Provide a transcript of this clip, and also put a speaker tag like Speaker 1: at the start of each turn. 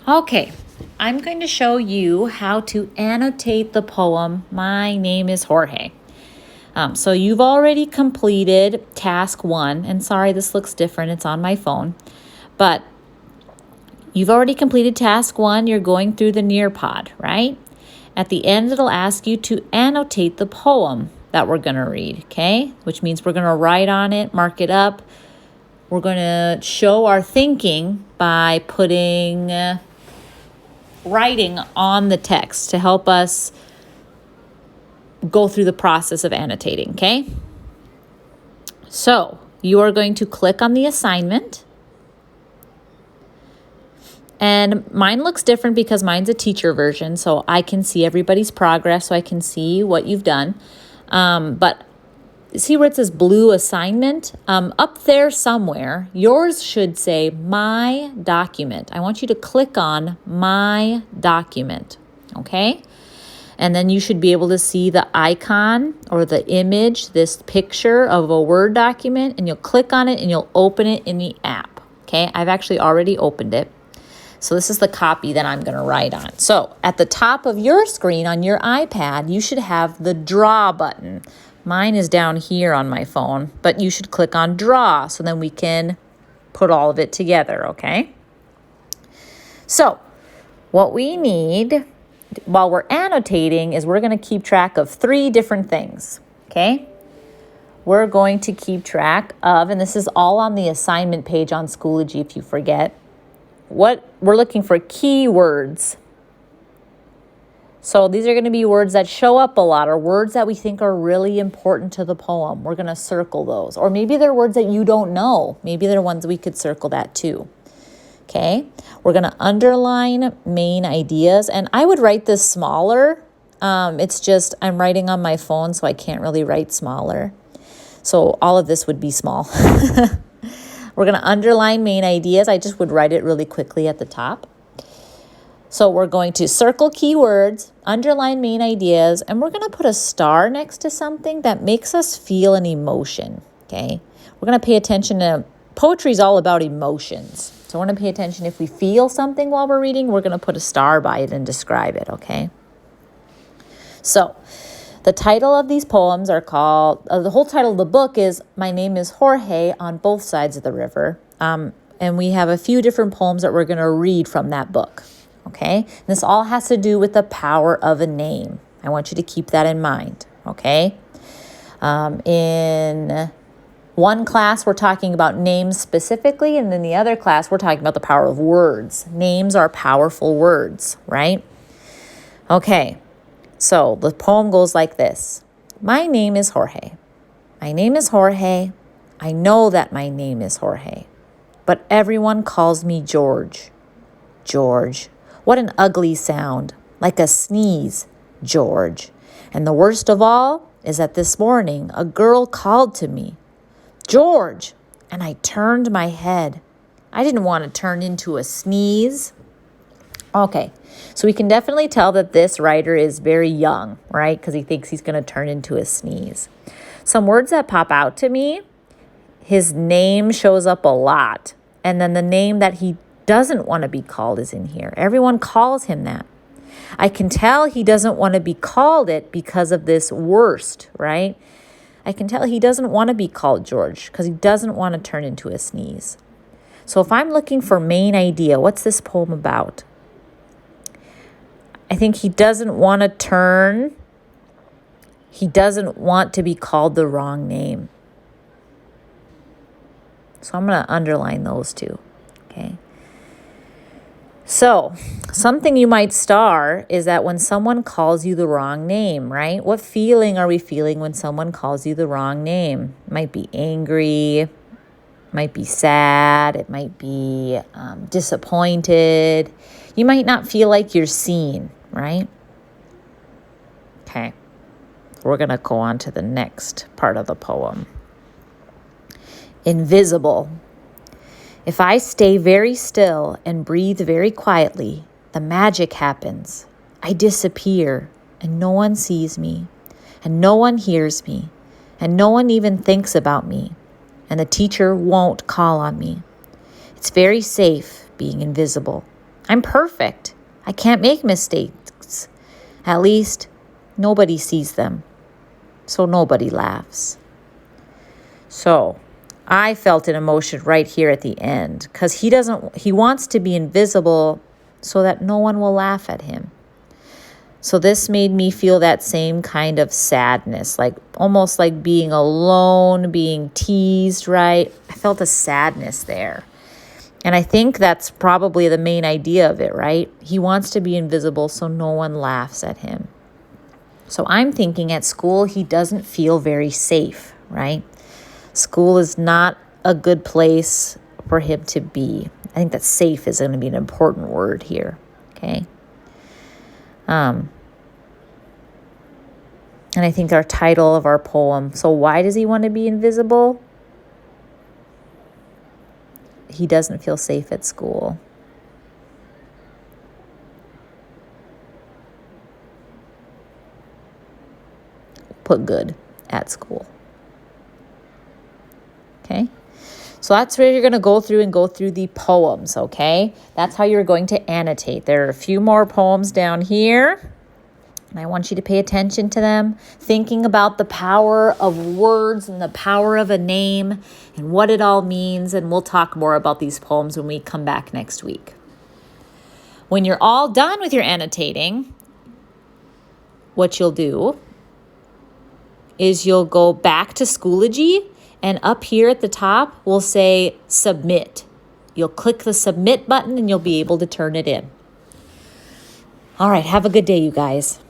Speaker 1: Okay, I'm going to show you how to annotate the poem, My Name is Jorge. So you've already completed task 1, and sorry, this looks different. It's on my phone. But you've already completed task 1. You're going through the Nearpod, right? At the end, it'll ask you to annotate the poem that we're going to read, okay? Which means we're going to write on it, mark it up. We're going to show our thinking by putting writing on the text to help us go through the process of annotating, okay? So you are going to click on the assignment. And mine looks different because mine's a teacher version, so I can see everybody's progress, so I can see what you've done. But see where it says blue assignment? Up there somewhere, yours should say My Document. I want you to click on My Document, okay? And then you should be able to see the icon or the image, this picture of a Word document, and you'll click on it and you'll open it in the app, okay? I've actually already opened it. So this is the copy that I'm going to write on. So at the top of your screen on your iPad, you should have the Draw button. Mine is down here on my phone, but you should click on Draw so then we can put all of it together, okay? So what we need while we're annotating is we're going to keep track of 3 different things, okay? We're going to keep track of, and this is all on the assignment page on Schoology if you forget, what we're looking for keywords. So these are going to be words that show up a lot or words that we think are really important to the poem. We're going to circle those. Or maybe they're words that you don't know. Maybe they're ones we could circle that too. Okay, we're going to underline main ideas. And I would write this smaller. It's just I'm writing on my phone, so I can't really write smaller. So all of this would be small. We're going to underline main ideas. I just would write it really quickly at the top. So we're going to circle keywords, underline main ideas, and we're going to put a star next to something that makes us feel an emotion, okay? We're going to pay attention to, poetry is all about emotions. So we're going to pay attention if we feel something while we're reading, we're going to put a star by it and describe it, okay? So the title of these poems are called, the whole title of the book is My Name is Jorge on Both Sides of the River. And we have a few different poems that we're going to read from that book. Okay, and this all has to do with the power of a name. I want you to keep that in mind, okay? In one class, we're talking about names specifically, and in the other class, we're talking about the power of words. Names are powerful words, right? Okay, so the poem goes like this. My name is Jorge. My name is Jorge. I know that my name is Jorge, but everyone calls me George. George. What an ugly sound, like a sneeze, George. And the worst of all is that this morning a girl called to me, George, and I turned my head. I didn't want to turn into a sneeze. Okay, so we can definitely tell that this writer is very young, right? Because he thinks he's going to turn into a sneeze. Some words that pop out to me, his name shows up a lot. And then the name that he doesn't want to be called is in here. Everyone calls him that. I can tell he doesn't want to be called it because of this worst, right? I can tell he doesn't want to be called George because he doesn't want to turn into a sneeze. So if I'm looking for main idea, what's this poem about? I think he doesn't want to turn. He doesn't want to be called the wrong name. So I'm going to underline those two, okay? So, something you might star is that when someone calls you the wrong name, right? What feeling are we feeling when someone calls you the wrong name? It might be angry, it might be sad, it might be disappointed. You might not feel like you're seen, right? Okay, we're going to go on to the next part of the poem. Invisible. If I stay very still and breathe very quietly, the magic happens. I disappear, and no one sees me, and no one hears me, and no one even thinks about me, and the teacher won't call on me. It's very safe being invisible. I'm perfect. I can't make mistakes. At least nobody sees them. So nobody laughs. So I felt an emotion right here at the end because he wants to be invisible so that no one will laugh at him. So this made me feel that same kind of sadness, like almost like being alone, being teased, right? I felt a sadness there. And I think that's probably the main idea of it, right? He wants to be invisible so no one laughs at him. So I'm thinking at school, he doesn't feel very safe, right? School is not a good place for him to be. I think that safe is going to be an important word here, okay? And I think our title of our poem, so why does he want to be invisible? He doesn't feel safe at school. Put good at school. Okay? So that's where you're going to go through the poems, okay? That's how you're going to annotate. There are a few more poems down here. And I want you to pay attention to them, thinking about the power of words and the power of a name and what it all means. And we'll talk more about these poems when we come back next week. When you're all done with your annotating, what you'll do is you'll go back to Schoology, and up here at the top, we'll say submit. You'll click the submit button and you'll be able to turn it in. All right, have a good day, you guys.